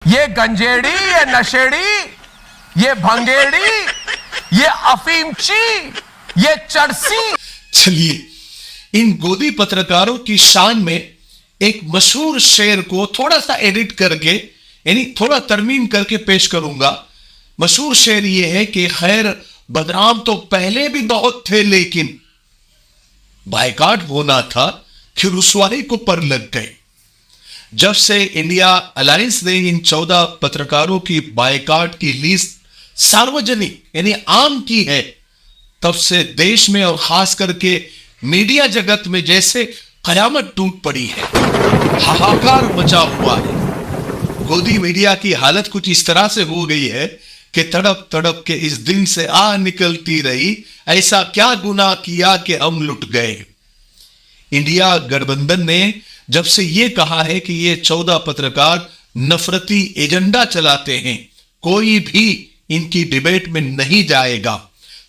ये गंजेड़ी, ये नशेड़ी, ये भंगेड़ी, ये अफीमची, ये चरसी। चलिए इन गोदी पत्रकारों की शान में एक मशहूर शेर को थोड़ा सा एडिट करके यानी थोड़ा तरमीम करके पेश करूंगा। मशहूर शेर ये है कि खैर बदनाम तो पहले भी बहुत थे लेकिन बायकॉट होना था कि रुसवाई को पर लग गए। जब से इंडिया अलायंस ने इन 14 पत्रकारों की बायकॉट की लिस्ट सार्वजनिक यानी आम की है, तब से देश में और खास करके मीडिया जगत में जैसे कयामत टूट पड़ी है, हाहाकार मचा हुआ है। गोदी मीडिया की हालत कुछ इस तरह से हो गई है कि तड़प तड़प के इस दिन से आह निकलती रही, ऐसा क्या गुनाह किया कि हम लुट गए। इंडिया गठबंधन ने जब से यह कहा है कि ये 14 पत्रकार नफरती एजेंडा चलाते हैं, कोई भी इनकी डिबेट में नहीं जाएगा,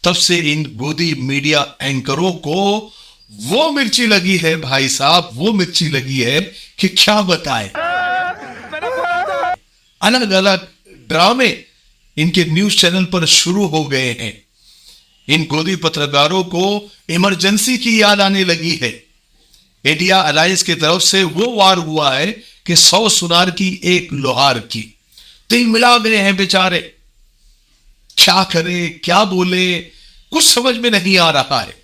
तब से इन गोदी मीडिया एंकरों को वो मिर्ची लगी है भाई साहब, वो मिर्ची लगी है कि क्या बताएं। अलग अलग ड्रामे इनके न्यूज चैनल पर शुरू हो गए हैं। इन गोदी पत्रकारों को इमरजेंसी की याद आने लगी है। इंडिया अलायंस की तरफ से वो वार हुआ है कि 100 सुनार की एक लोहार की। तीन मिला गए हैं बेचारे, क्या करे क्या बोले कुछ समझ में नहीं आ रहा है।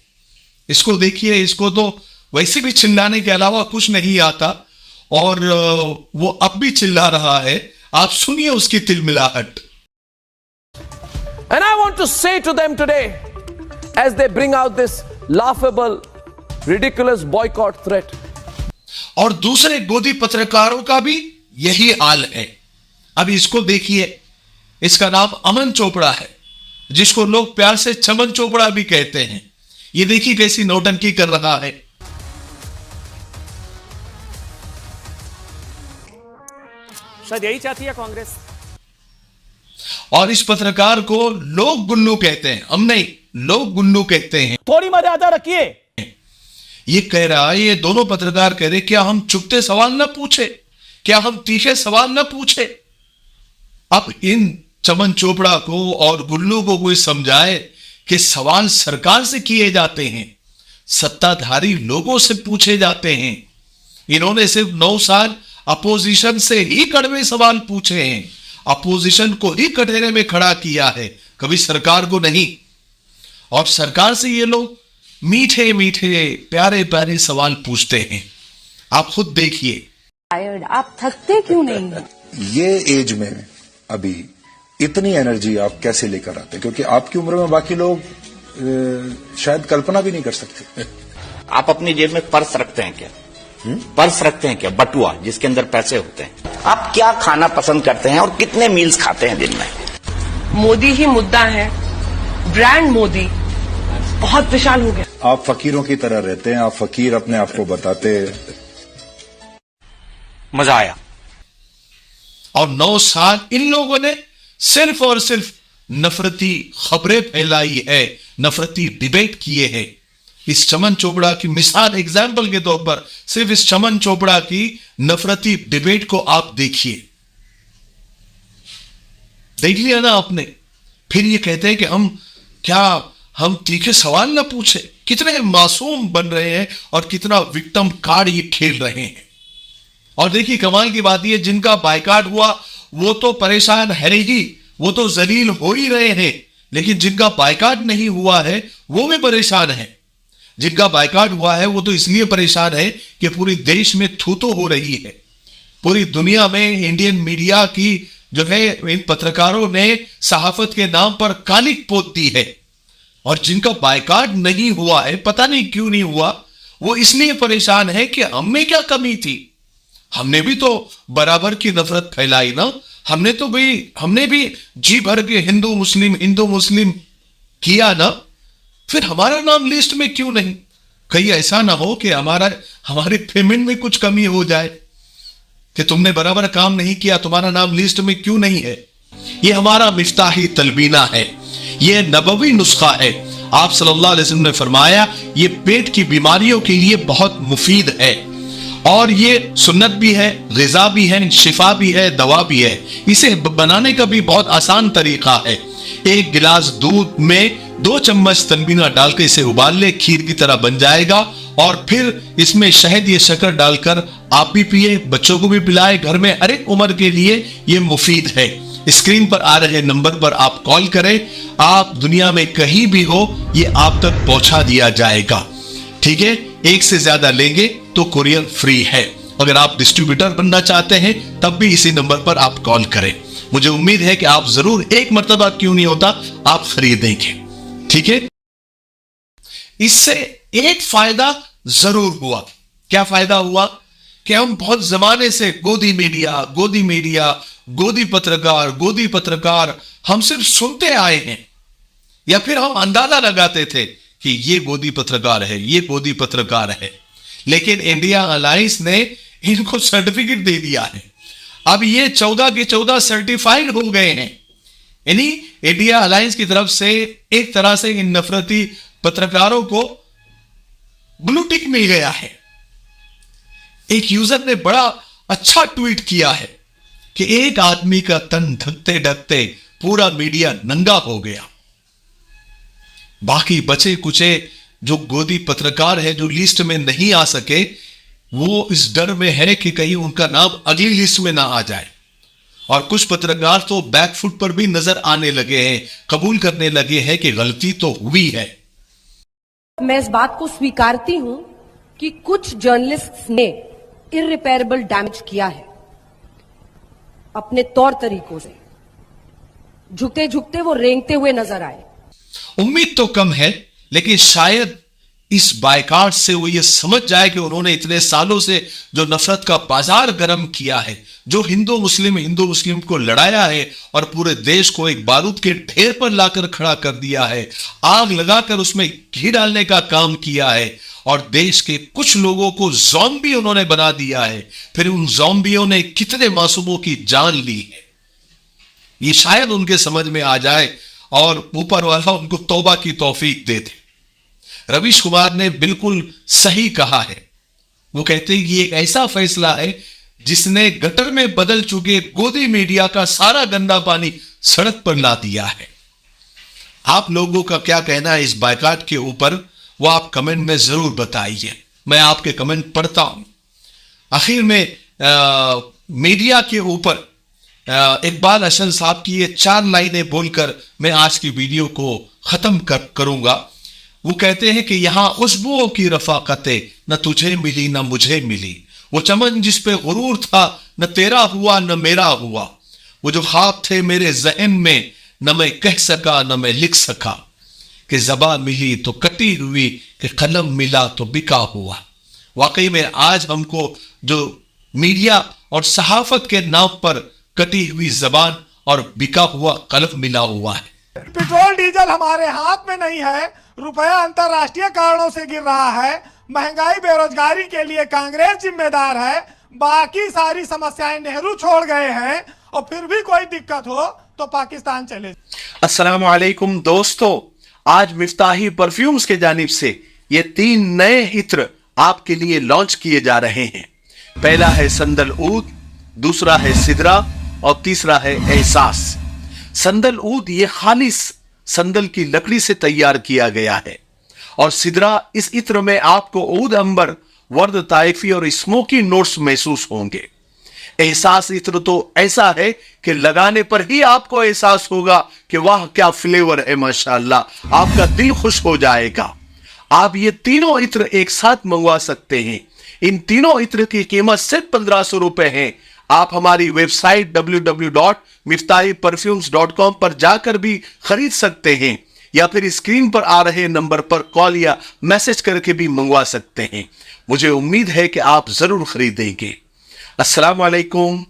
इसको देखिए, इसको तो वैसे भी चिल्लाने के अलावा कुछ नहीं आता और वो अब भी चिल्ला रहा है। आप सुनिए उसकी तिलमिलाहट। And I want to say to them today, as they bring out this laughable, ridiculous boycott threat. और दूसरे गोदी पत्रकारों का भी यही हाल है। अब इसको देखिए, इसका नाम अमन चोपड़ा है, जिसको लोग प्यार से चमन चोपड़ा भी कहते हैं। ये देखिए कैसी नौटंकी कर रहा है। शायद यही चाहती है कांग्रेस। और इस पत्रकार को लोग गुल्लू कहते हैं, हम नहीं, लोग गुल्लू कहते हैं। थोड़ी मर्यादा रखिए। ये कह रहा है, ये दोनों पत्रकार कह रहे क्या हम चुपते सवाल ना पूछे, क्या हम तीखे सवाल ना पूछे। अब इन चमन चोपड़ा को और गुल्लू को कोई समझाए कि सवाल सरकार से किए जाते हैं, सत्ताधारी लोगों से पूछे जाते हैं। इन्होंने सिर्फ 9 साल अपोजिशन से ही कड़वे सवाल पूछे हैं, अपोजिशन को ही कटघरे में खड़ा किया है, कभी सरकार को नहीं। और सरकार से ये लोग मीठे मीठे प्यारे प्यारे सवाल पूछते हैं। आप खुद देखिए। आप थकते क्यों नहीं? ये एज में अभी इतनी एनर्जी आप कैसे लेकर आते हैं? क्योंकि आपकी उम्र में बाकी लोग शायद कल्पना भी नहीं कर सकते। आप अपनी जेब में पर्स रखते हैं क्या? पर्स रखते हैं क्या? बटुआ जिसके अंदर पैसे होते हैं। आप क्या खाना पसंद करते हैं और कितने मील्स खाते हैं दिन में? मोदी ही मुद्दा है, ब्रांड मोदी बहुत विशाल हो गया। आप फकीरों की तरह रहते हैं, आप फकीर अपने आप को बताते। मजा आया। और 9 साल इन लोगों ने सिर्फ और सिर्फ नफरती खबरें फैलाई है, नफरती डिबेट किए हैं। इस चमन चोपड़ा की मिसाल एग्जाम्पल के तौर पर सिर्फ इस चमन चोपड़ा की नफरती डिबेट को आप देखिए, देख लिया ना आपने। फिर ये कहते हैं कि हम तीखे सवाल ना पूछे। कितने मासूम बन रहे हैं और कितना विक्टिम कार्ड ये खेल रहे हैं। और देखिए कमाल की बात यह, जिनका बायकॉट हुआ वो तो परेशान है ही, वो तो जलील हो ही रहे हैं, लेकिन जिनका बायकॉट नहीं हुआ है वो भी परेशान है। जिनका बायकॉट हुआ है वो तो इसलिए परेशान है कि पूरी देश में थूतो हो रही है। पूरी दुनिया में इंडियन मीडिया की जो है इन पत्रकारों ने सहाफत के नाम पर कालिक पोत दी है। और जिनका बायकॉट नहीं हुआ है, पता नहीं क्यों नहीं हुआ, वो इसलिए परेशान है कि हमें क्या कमी थी। हमने भी तो बराबर की नफरत फैलाई ना। हमने भी जी भर के हिंदू मुस्लिम किया ना। फिर हमारा नाम लिस्ट में क्यों नहीं? कहीं ऐसा ना हो कि हमारे पेमेंट में कुछ कमी हो जाए कि तुमने बराबर काम नहीं किया, तुम्हारा नाम लिस्ट में क्यों नहीं है। ये हमारा मिफ्ताही तलबीना है, ये नबवी नुस्खा है। आप सल्लल्लाहु अलैहि वसल्लम ने फरमाया ये पेट की बीमारियों के लिए बहुत मुफीद है। और ये सुन्नत भी है, ग़िज़ा भी है, शिफा भी है, दवा भी है। इसे बनाने का भी बहुत आसान तरीका है। 1 गिलास दूध में 2 चम्मच तनबीना डालकर इसे उबाल ले, खीर की तरह बन जाएगा। और फिर इसमें शहद या शक्कर डालकर आप भी पिए, बच्चों को भी पिलाए। घर में हर एक उम्र के लिए ये मुफीद है। स्क्रीन पर आ रहे नंबर पर आप कॉल करें, आप दुनिया में कहीं भी हो ये आप तक पहुंचा दिया जाएगा। ठीक है, 1 से ज्यादा लेंगे तो कुरियर फ्री है। अगर आप डिस्ट्रीब्यूटर बनना चाहते हैं तब भी इसी नंबर पर आप कॉल करें। मुझे उम्मीद है कि आप जरूर, एक मर्तबा क्यों नहीं होता, आप खरीदेंगे। ठीक है, इससे एक फायदा जरूर हुआ। क्या फायदा हुआ कि हम बहुत जमाने से गोदी मीडिया, गोदी पत्रकार हम सिर्फ सुनते आए हैं, या फिर हम अंदाजा लगाते थे कि ये गोदी पत्रकार है, ये गोदी पत्रकार है। लेकिन इंडिया अलायंस ने इनको सर्टिफिकेट दे दिया है। अब ये 14 के 14 सर्टिफाइड हो गए हैं। यानी इंडिया अलायंस की तरफ से एक तरह से इन नफरती पत्रकारों को ब्लू टिक मिल गया है। एक यूजर ने बड़ा अच्छा ट्वीट किया है कि एक आदमी का तन ढकते ढकते पूरा मीडिया नंगा हो गया। बाकी बचे कुचे जो गोदी पत्रकार है, जो लिस्ट में नहीं आ सके, वो इस डर में है कि कहीं उनका नाम अगली लिस्ट में ना आ जाए। और कुछ पत्रकार तो बैकफुट पर भी नजर आने लगे हैं, कबूल करने लगे हैं कि गलती तो हुई है। मैं इस बात को स्वीकारती हूं कि कुछ जर्नलिस्ट्स ने इररिपेयरेबल डैमेज किया है अपने तौर तरीकों से। झुकते झुकते वो रेंगते हुए नजर आए। उम्मीद तो कम है, लेकिन शायद इस बायकाट से वो ये समझ जाए कि उन्होंने इतने सालों से जो नफरत का बाजार गर्म किया है, जो हिंदू मुस्लिम को लड़ाया है और पूरे देश को एक बारूद के ढेर पर लाकर खड़ा कर दिया है, आग लगाकर उसमें घी डालने का काम किया है, और देश के कुछ लोगों को ज़ॉम्बी उन्होंने बना दिया है। फिर उन ज़ॉम्बियों ने कितने मासूमों की जान ली है, ये शायद उनके समझ में आ जाए और ऊपर वाला उनको तौबा की तौफीक दे दे। रवीश कुमार ने बिल्कुल सही कहा है। वो कहते हैं कि एक ऐसा फैसला है जिसने गटर में बदल चुके गोदी मीडिया का सारा गंदा पानी सड़क पर ला दिया है। आप लोगों का क्या कहना है इस बायकाट के ऊपर, वो आप कमेंट में जरूर बताइए। मैं आपके कमेंट पढ़ता हूं। आखिर में मीडिया के ऊपर इकबाल हसन साहब की ये 4 लाइनें बोलकर मैं आज की वीडियो को खत्म करूंगा। वो कहते हैं कि यहां खुशबुओं की रफाकतें न तुझे मिली न मुझे मिली, वो चमन जिस पे गुरूर था न तेरा हुआ न मेरा हुआ, वो जो ख्वाब थे मेरे ज़हन में न मैं कह सका न मैं लिख सका, कि ज़बान मिली तो कटी हुई, कि कलम मिला तो बिका हुआ। वाकई में आज हमको जो मीडिया और सहाफत के नाम पर कटी हुई जबान और बिका हुआ कलम मिला हुआ है। पेट्रोल डीजल हमारे हाथ में नहीं है, रुपया अंतरराष्ट्रीय कारणों से गिर रहा है, महंगाई बेरोजगारी के लिए कांग्रेस जिम्मेदार है, बाकी सारी समस्याएं नेहरू छोड़ गए हैं, और फिर भी कोई दिक्कत हो तो पाकिस्तान चले। अस्सलाम वालेकुम दोस्तों, आज मिफ्ताही परफ्यूम्स के जानिब से ये 3 नए इत्र आपके लिए लॉन्च किए जा रहे हैं। पहला है संदल-ऊद, दूसरा है सिदरा और तीसरा है एहसास। संदल-ऊद ये खालिस संदल की लकड़ी से तैयार किया गया है, और सिदरा इस इत्र में आपको ऊद अंबर, वर्द ताइफी और स्मोकी नोट्स महसूस होंगे। एहसास इत्र तो ऐसा है कि लगाने पर ही आपको एहसास होगा कि वाह क्या फ्लेवर है, माशाअल्लाह, आपका दिल खुश हो जाएगा। आप ये तीनों इत्र एक साथ मंगवा सकते हैं। इन तीनों इत्र की कीमत सिर्फ 1500 रुपए है। आप हमारी वेबसाइट www.miftahiperfumes.com पर जाकर भी खरीद सकते हैं, या फिर स्क्रीन पर आ रहे नंबर पर कॉल या मैसेज करके भी मंगवा सकते हैं। मुझे उम्मीद है कि आप जरूर खरीदेंगे। अस्सलाम वालेकुम।